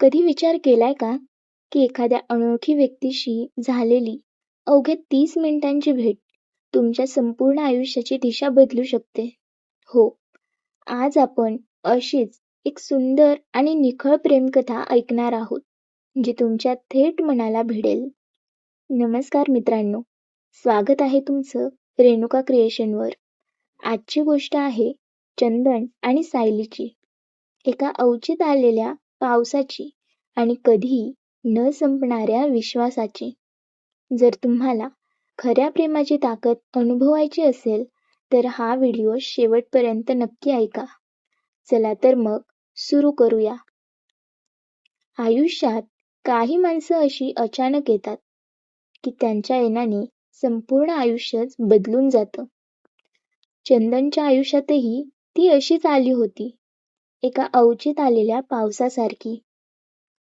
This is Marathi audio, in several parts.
कधी विचार केलाय का की एखाद्या अनोळखी व्यक्तीशी झालेली अवघ्या 30 मिनिटांची भेट तुमच्या संपूर्ण आयुष्याची दिशा बदलू शकते? हो, आज आपण अशीच एक सुंदर आणि निखळ प्रेमकथा ऐकणार आहोत, जी तुमच्या थेट मनाला भिडेल. नमस्कार मित्रांनो, स्वागत आहे तुमचं रेणुका क्रिएशनवर. आजची गोष्ट आहे चंदन आणि सायलीची, एका अवचित आलेल्या पावसाची आणि कधीही न संपणाऱ्या विश्वासाची. जर तुम्हाला खऱ्या प्रेमाची ताकद अनुभवायची असेल तर हा व्हिडिओ शेवटपर्यंत नक्की ऐका. चला तर मग सुरू करूया. आयुष्यात काही माणसं अशी अचानक येतात की त्यांच्या येण्याने संपूर्ण आयुष्यच बदलून जातं. चंदनच्या आयुष्यातही ती अशीच आली होती, एका अवचित आलेल्या पावसासारखी.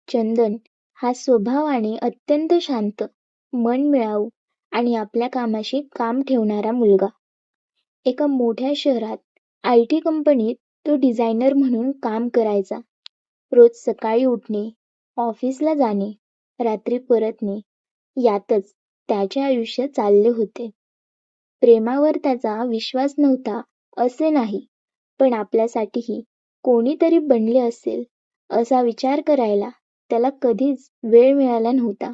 चंदन हा स्वभावाने अत्यंत शांत, मनमिळाऊ आणि आपल्या कामाशी काम ठेवणारा मुलगा. एका मोठ्या शहरात IT कंपनीत तो डिझायनर म्हणून काम करायचा. रोज सकाळी उठणे, ऑफिसला जाणे, रात्री परतणे, यातच त्याचे आयुष्य चालले होते. प्रेमावर त्याचा विश्वास नव्हता असे नाही, पण आपल्यासाठीही कोणीतरी बनले असेल असा विचार करायला त्याला कधीच वेळ मिळाला नव्हता.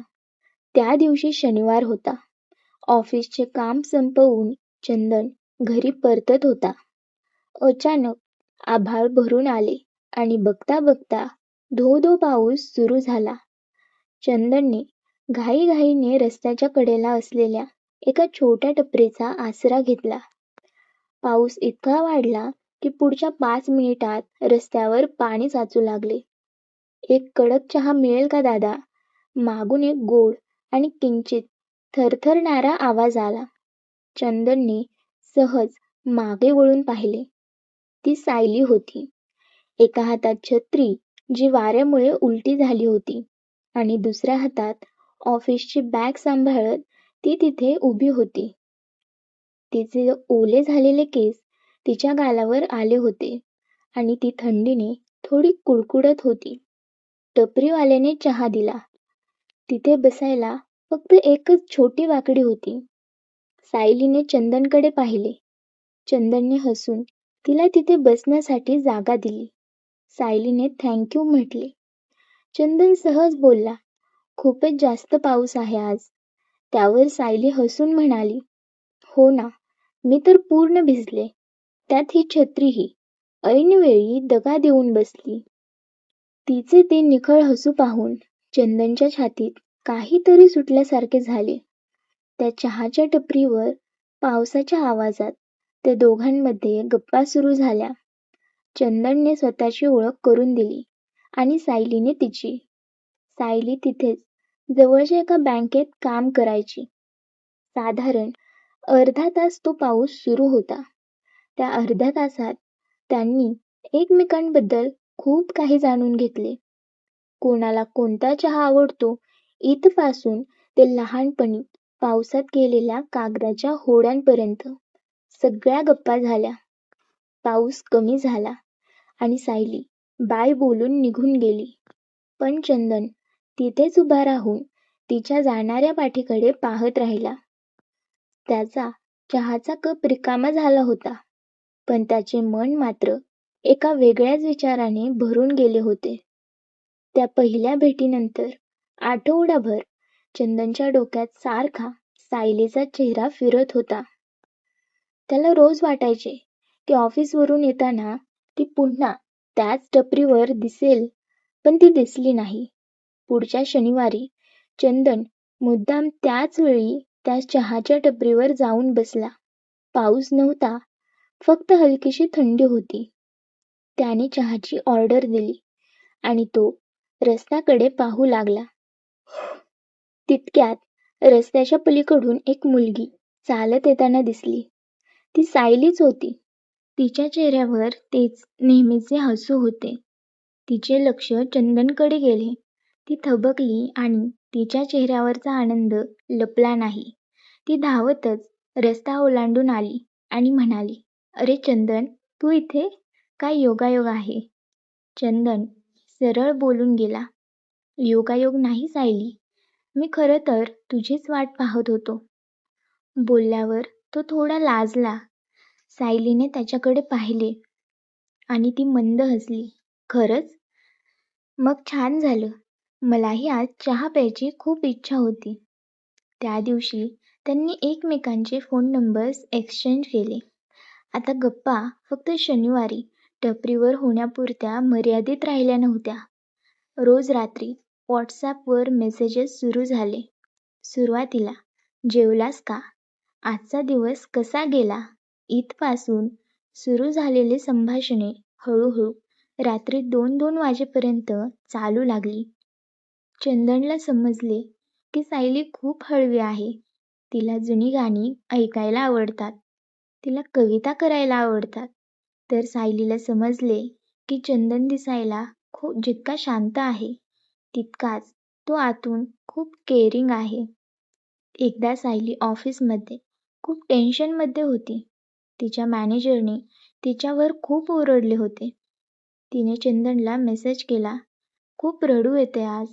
त्या दिवशी शनिवार होता. ऑफिसचे काम संपवून चंदन घरी परतत होता. अचानक आभाळ भरून आले आणि बघता बघता धो धो पाऊस सुरू झाला. चंदनने घाईघाईने रस्त्याच्या कडेला असलेल्या एका छोट्या टपरीचा आसरा घेतला. पाऊस इतका वाढला की पुढच्या 5 मिनिटात रस्त्यावर पाणी साचू लागले. एक कडक चहा मिळेल का दादा? मागून एक गोड आणि किंचित थरथरणारा आवाज आला. चंदनने सहज मागे वळून पाहिले. ती सायली होती. एका हातात छत्री जी वाऱ्यामुळे उलटी झाली होती आणि दुसऱ्या हातात ऑफिसची बॅग सांभाळत ती तिथे उभी होती. तिचे ओले झालेले केस तिच्या गालावर आले होते आणि ती थंडीने थोडी कुडकुडत होती. टपरीवाल्याने चहा दिला. तिथे बसायला फक्त एकच छोटी वाकडी होती. सायलीने चंदनकडे पाहिले. चंदनने हसून तिला तिथे बसण्यासाठी जागा दिली. सायलीने थँक्यू म्हटले. चंदन सहज बोलला, खूपच जास्त पाऊस आहे आज. त्यावर सायली हसून म्हणाली, हो ना, मी तर पूर्ण भिजले. त्यात ही छत्रीही ऐनवेळी दगा देऊन बसली. तिचे ते निखळ हसू पाहून चंदनच्या छातीत काहीतरी सुटल्यासारखे झाले. त्या चहाच्या टपरीवर पावसाच्या आवाजात त्या दोघांमध्ये गप्पा सुरू झाल्या. चंदनने स्वतःची ओळख करून दिली आणि सायलीने तिची. सायली तिथेच जवळच्या एका बँकेत काम करायची. साधारण अर्धा तास तो पाऊस सुरू होता. त्या अर्ध्या तासात त्यांनी एकमेकांबद्दल खूप काही जाणून घेतले. कोणाला कोणता चहा आवडतो इथपासून ते लहानपणी पावसात केलेल्या कागदाच्या होड्यांपर्यंत सगळ्या गप्पा झाल्या. पाऊस कमी झाला आणि सायली बाय बोलून निघून गेली. पण चंदन तिथेच उभा राहून तिच्या जाणाऱ्या पाठीकडे पाहत राहिला. त्याचा चहाचा कप रिकामा झाला होता, पण त्याचे मन मात्र एका वेगळ्याच विचाराने भरून गेले होते. त्या पहिल्या भेटीनंतर आठवडाभर चंदनच्या डोक्यात सारखा सायलीचा चेहरा फिरत होता. त्याला रोज वाटायचे की ऑफिसवरून येताना ती पुन्हा त्याच टपरीवर दिसेल, पण ती दिसली नाही. पुढच्या शनिवारी चंदन मुद्दाम त्याच वेळी त्या चहाच्या टपरीवर जाऊन बसला. पाऊस नव्हता, फक्त हलकीशी थंडी होती. त्याने चहाची ऑर्डर दिली आणि तो रस्त्याकडे पाहू लागला. तितक्यात रस्त्याच्या पलीकडून एक मुलगी चालत येताना दिसली. ती सायलीच होती. तिच्या चेहऱ्यावर तेच नेहमीचे हसू होते. तिचे लक्ष चंदनकडे गेले. ती थबकली आणि तिच्या चेहऱ्यावरचा आनंद लपला नाही. ती धावतच रस्ता ओलांडून आली आणि म्हणाली, अरे चंदन, तू इथे? काय योगायोग आहे. चंदन सरळ बोलून गेला, योगायोग नाही सायली. मी खरं तर तुझीच वाट पाहत होतो. बोलल्यावर तो थोडा लाजला. सायलीने त्याच्याकडे पाहिले आणि ती मंद हसली. खरंच? मग छान झालं. मलाही आज चहा प्यायची खूप इच्छा होती. त्या दिवशी त्यांनी एकमेकांचे फोन नंबर्स एक्सचेंज केले. आता गप्पा फक्त शनिवारी टपरीवर होण्यापुरत्या मर्यादित राहिल्या नव्हत्या. रोज रात्री व्हॉट्सॲपवर मेसेजेस सुरू झाले. सुरुवातीला जेवलास का? आजचा दिवस कसा गेला? इथपासून सुरू झालेली संभाषणे हळूहळू रात्री 2-2 वाजेपर्यंत चालू लागली. चंदनला समजले की सायली खूप हळवी आहे. तिला जुनी गाणी ऐकायला आवडतात. तिला कविता करायला आवडतात. तर सायलीला समजले की चंदन दिसायला जितका शांत आहे, तितकाच तो आतून खूप केअरिंग आहे. एकदा सायली ऑफिसमध्ये खूप टेन्शनमध्ये होती. तिच्या मॅनेजरने तिच्यावर खूप ओरडले होते. तिने चंदनला मेसेज केला, खूप रडू येते आज.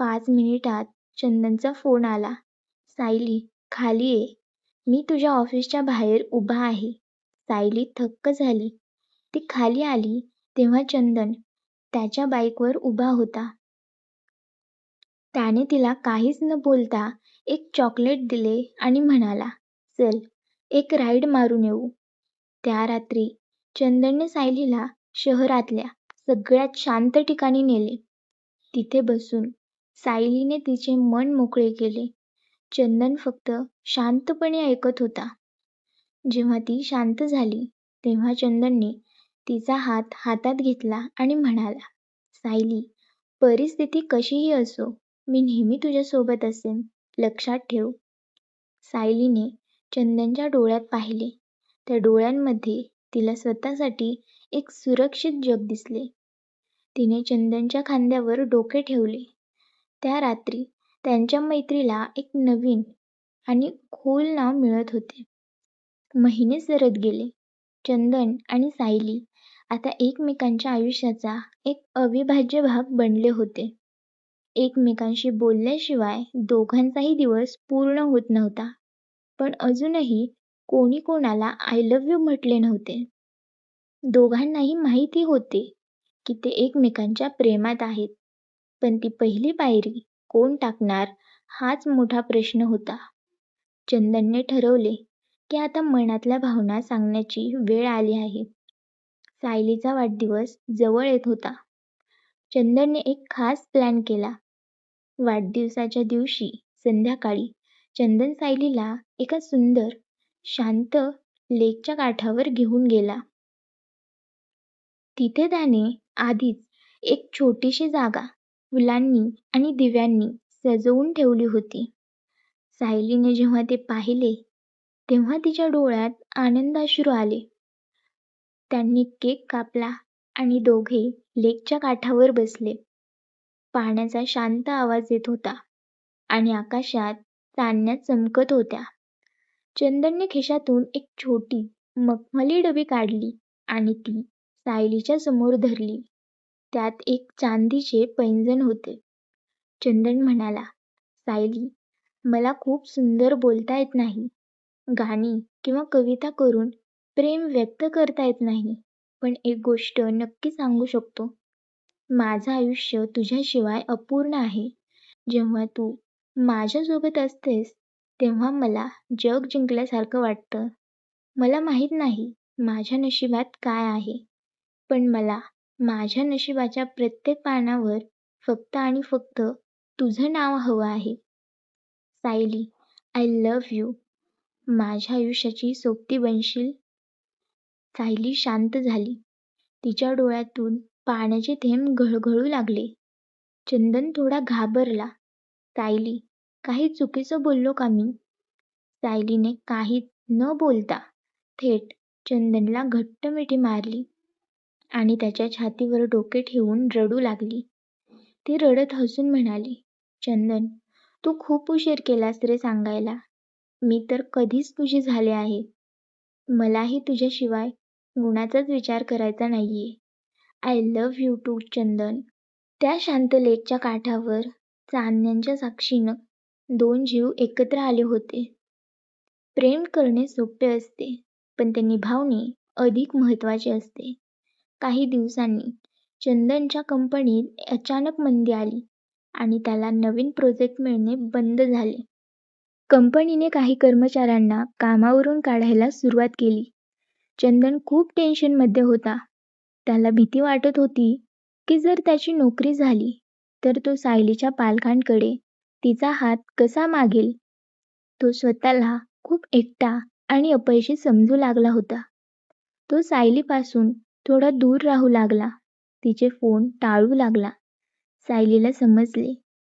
5 मिनिटात चंदनचा फोन आला. सायली, खाली ये. मी तुझ्या ऑफिसच्या बाहेर उभा आहे. सायली थक्क झाली. ती खाली आली तेव्हा चंदन त्याच्या बाईकवर उभा होता. त्याने तिला काहीच न बोलता एक चॉकलेट दिले आणि म्हणाला, चल एक राईड मारून येऊ. त्या रात्री चंदनने सायलीला शहरातल्या सगळ्यात शांत ठिकाणी नेले. तिथे बसून सायलीने तिचे मन मोकळे केले. चंदन फक्त शांतपणे ऐकत होता. जेव्हा ती शांत झाली तेव्हा चंदनने तिचा हात हातात घेतला आणि म्हणाला, सायली, परिस्थिती कशीही असो, मी नेहमी तुझ्यासोबत असेन. लक्षात ठेव. सायलीने चंदनच्या डोळ्यात पाहिले. त्या डोळ्यांमध्ये तिला स्वतःसाठी एक सुरक्षित जग दिसले. तिने चंदनच्या खांद्यावर डोके ठेवले. त्या रात्री त्यांच्या मैत्रीला एक नवीन आणि खोल नाव मिळत होते. महिने सरत गेले. चंदन आणि सायली आता एकमेकांच्या आयुष्याचा एक अविभाज्य भाग बनले होते. एकमेकांशी बोलल्याशिवाय दोघांचाही दिवस पूर्ण होत नव्हता. पण अजूनही कोणी कोणाला आय लव्ह यू म्हटले नव्हते. दोघांनाही माहिती होते की ते एकमेकांच्या प्रेमात आहेत. पण ती पहिली पायरी कोण टाकणार हाच मोठा प्रश्न होता. चंदनने ठरवले की आता मनातल्या भावना सांगण्याची वेळ आली आहे. सायलीचा वाढदिवस जवळ येत होता. चंदनने एक खास प्लॅन केला. वाढदिवसाच्या दिवशी संध्याकाळी चंदन सायलीला एका सुंदर, शांत लेकच्या काठावर घेऊन गेला. तिथे त्याने आधीच एक छोटीशी जागा फुलांनी आणि दिव्यांनी सजवून ठेवली होती. सायलीने जेव्हा ते पाहिले तेव्हा तिच्या डोळ्यात आनंदाश्रू आले. त्यांनी केक कापला आणि दोघे लेकच्या काठावर बसले. पाण्याचा शांत आवाज येत होता आणि आकाशात चांदण्या चमकत होत्या. चंदनने खिशातून एक छोटी मखमली डबी काढली आणि ती सायलीच्या समोर धरली. त्यात एक चांदीचे पैंजण होते. चंदन म्हणाला, सायली, मला खूप सुंदर बोलता येत नाही. गाणी किंवा कविता करून प्रेम व्यक्त करता येत नाही. पण एक गोष्ट नक्की सांगू शकतो. माझं आयुष्य तुझ्याशिवाय अपूर्ण आहे. जेव्हा तू माझ्यासोबत असतेस तेव्हा मला जग जिंकल्यासारखं वाटतं. मला माहीत नाही माझ्या नशिबात काय आहे. पण मला माझ्या नशिबाच्या प्रत्येक पानावर फक्त आणि फक्त तुझं नाव हवं आहे. Sayali, I love you. माझ्या आयुष्याची सोबती बनशील? सायली शांत झाली. तिच्या डोळ्यातून पाण्याचे थेंब घळघळू लागले. चंदन थोडा घाबरला. सायली, काही चुकीचं बोललो का मी? सायलीने काहीच न बोलता थेट चंदनला घट्ट मिठी मारली आणि त्याच्या छातीवर डोके ठेवून रडू लागली. ती रडत हसून म्हणाली, चंदन, तू खूप उशीर केलास रे सांगायला. मी तर कधीच तुझी झाले आहे. मलाही तुझ्याशिवाय कुणाचाच विचार करायचा नाहीये. आय लव्ह यू टू चंदन. त्या शांत लेकच्या काठावर चांदण्याच्या साक्षीनं दोन जीव एकत्र आले होते. प्रेम करणे सोपे असते, पण ते निभावणे अधिक महत्त्वाचे असते. काही दिवसांनी चंदनच्या कंपनीत अचानक मंदी आली आणि त्याला नवीन प्रोजेक्ट मिळणे बंद झाले. कंपनीने काही कर्मचाऱ्यांना कामावरून काढायला सुरुवात केली. चंदन खूप टेन्शनमध्ये होता. त्याला भीती वाटत होती की जर त्याची नोकरी झाली तर तो सायलीच्या पालकांकडे तिचा हात कसा मागेल. तो स्वतःला खूप एकटा आणि अपयशी समजू लागला होता. तो सायलीपासून थोडा दूर राहू लागला. तिचे फोन टाळू लागला. सायलीला समजले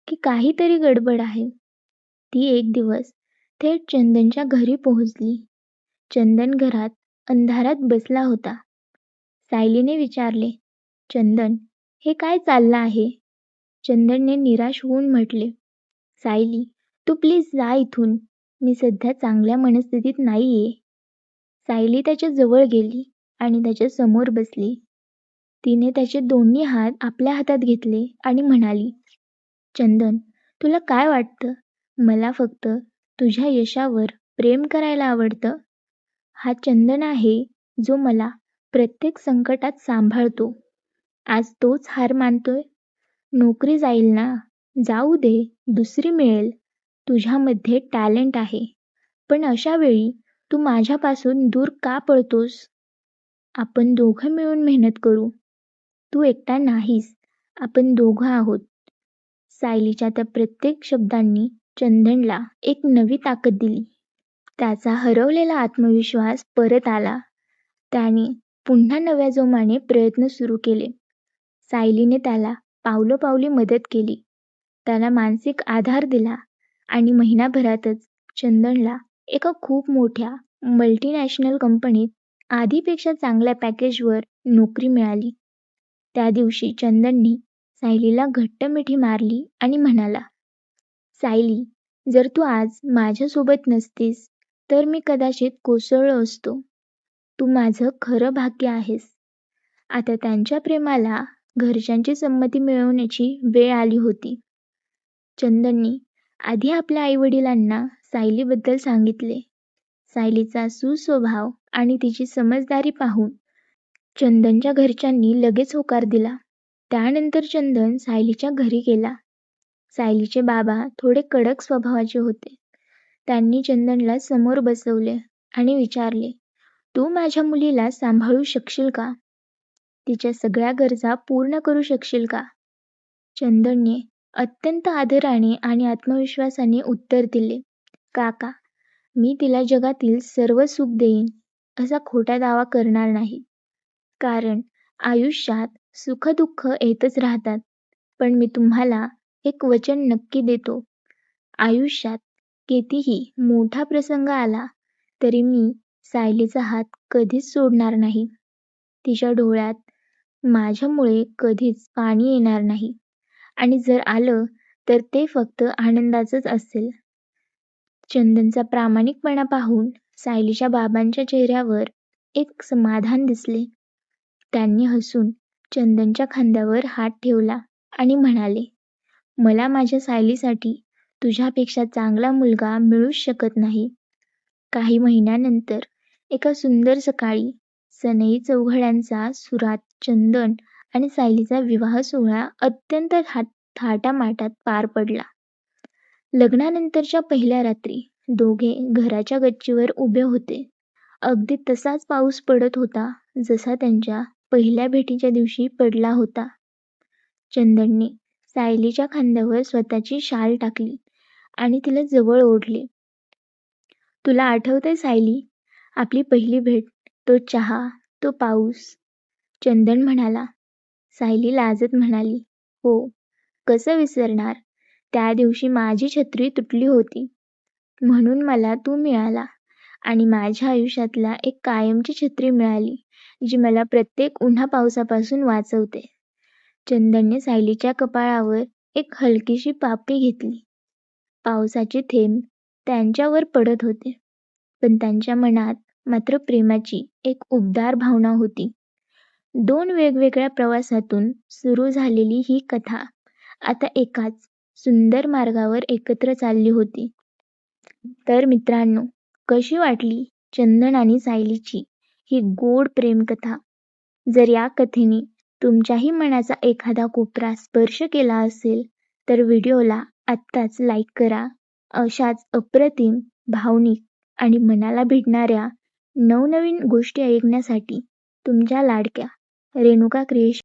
की काहीतरी गडबड आहे. ती एक दिवस थेट चंदनच्या घरी पोहोचली. चंदन घरात अंधारात बसला होता. सायलीने विचारले, चंदन, हे काय चाललं आहे? चंदनने निराश होऊन म्हटले, सायली, तू प्लीज जा इथून. मी सध्या चांगल्या मनस्थितीत नाहीये. सायली त्याच्या जवळ गेली आणि त्याच्या समोर बसली. तिने त्याचे दोन्ही हात आपल्या हातात घेतले आणि म्हणाली, चंदन, तुला काय वाटतं? मला फक्त तुझ्या यशावर प्रेम करायला आवडतं. हा चंदन आहे जो मला प्रत्येक संकटात सांभाळतो. आज तोच हार मानतोय. नोकरी जाईल ना, जाऊ दे, दुसरी मिळेल. तुझ्यामध्ये टॅलेंट आहे, पण अशा वेळी तू माझ्यापासून दूर का पळतोस? आपण दोघं मिळून मेहनत करू. तू एकटा नाहीस, आपण दोघं आहोत. सायलीच्या त्या प्रत्येक शब्दांनी चंदनला एक नवी ताकद दिली. त्याचा हरवलेला आत्मविश्वास परत आला. त्याने पुन्हा नव्या जोमाने प्रयत्न सुरू केले. सायलीने त्याला पावलोपावली मदत केली. त्याला मानसिक आधार दिला आणि महिनाभरातच चंदनला एका खूप मोठ्या मल्टीनॅशनल कंपनीत आधीपेक्षा चांगल्या पॅकेजवर नोकरी मिळाली. त्या दिवशी चंदनने सायलीला घट्ट मिठी मारली आणि म्हणाला, सायली, जर तू आज माझ्यासोबत नसतीस तर मी कदाचित कोसळलो असतो. तू माझं खरं भाग्य आहेस. आता त्यांच्या प्रेमाला घरच्यांची संमती मिळवण्याची वेळ आली होती. चंदनने आधी आपल्या आईवडिलांना सायलीबद्दल सांगितले. सायलीचा सुस्वभाव आणि तिची समजदारी पाहून चंदनच्या घरच्यांनी लगेच होकार दिला. त्यानंतर चंदन सायलीच्या घरी गेला. सायलीचे बाबा थोडे कडक स्वभावाचे होते. त्यांनी चंदनला समोर बसवले आणि विचारले, तू माझ्या मुलीला सांभाळू शकशील का? तिच्या सगळ्या गरजा पूर्ण करू शकशील का? चंदनने अत्यंत आदराने आणि आत्मविश्वासाने उत्तर दिले, काका, मी तिला जगातील सर्व सुख देईन असा खोटा दावा करणार नाही. कारण आयुष्यात सुख-दुःख येतच राहतात. पण मी तुम्हाला एक वचन नक्की देतो. आयुष्यात कितीही मोठा प्रसंग आला तरी मी सायलीचा हात कधीच सोडणार नाही. तिच्या डोळ्यात माझ्यामुळे कधीच पाणी येणार नाही आणि जर आलं तर ते फक्त आनंदाचंच असेल. चंदनचा प्रामाणिकपणा पाहून सायलीच्या बाबांच्या चेहऱ्यावर एक समाधान दिसले. त्यांनी हसून चंदनच्या खांद्यावर हात ठेवला आणि म्हणाले, मला माझ्या सायलीसाठी तुझ्यापेक्षा चांगला मुलगा मिळूच शकत नाही. काही महिन्यानंतर एका सुंदर सकाळी सनई चौघड्यांचा सुरात चंदन आणि सायलीचा विवाह सोहळा अत्यंत थाटामाटात पार पडला. लग्नानंतरच्या पहिल्या रात्री दोघे घराच्या गच्चीवर उभे होते. अगदी तसाच पाऊस पडत होता जसा त्यांच्या पहिल्या भेटीच्या दिवशी पडला होता. चंदनने सायलीच्या खांद्यावर स्वतःची शाल टाकली आणि तिला जवळ ओढले. तुला आठवतंय सायली, आपली पहिली भेट, तो चहा, तो पाऊस? चंदन म्हणाला. सायली लाजत म्हणाली, हो, कसं विसरणार. त्या दिवशी माझी छत्री तुटली होती म्हणून मला तू मिळाला आणि माझ्या आयुष्यातला एक कायमची छत्री मिळाली जी मला प्रत्येक उन्हा पावसापासून वाचवते. चंदनने सायलीच्या कपाळावर एक हलकीशी पापणी घेतली. पावसाचे थेंब त्यांच्यावर पडत होते, पण त्यांच्या मनात मात्र प्रेमाची एक उबदार भावना होती. 2 वेगवेगळ्या प्रवासातून सुरू झालेली ही कथा आता एकाच सुंदर मार्गावर एकत्र चालली होती. तर मित्रांनो, कशी वाटली चंदन आणि सायलीची ही गोड प्रेमकथा? जर या कथेने तुमच्याही मनाचा एखादा कोपरा स्पर्श केला असेल तर व्हिडिओला आत्ताच लाईक करा. अशाच अप्रतिम, भावनिक आणि मनाला भिडणाऱ्या नवनवीन गोष्टी ऐकण्यासाठी तुमच्या लाडक्या रेणुका क्रिएशन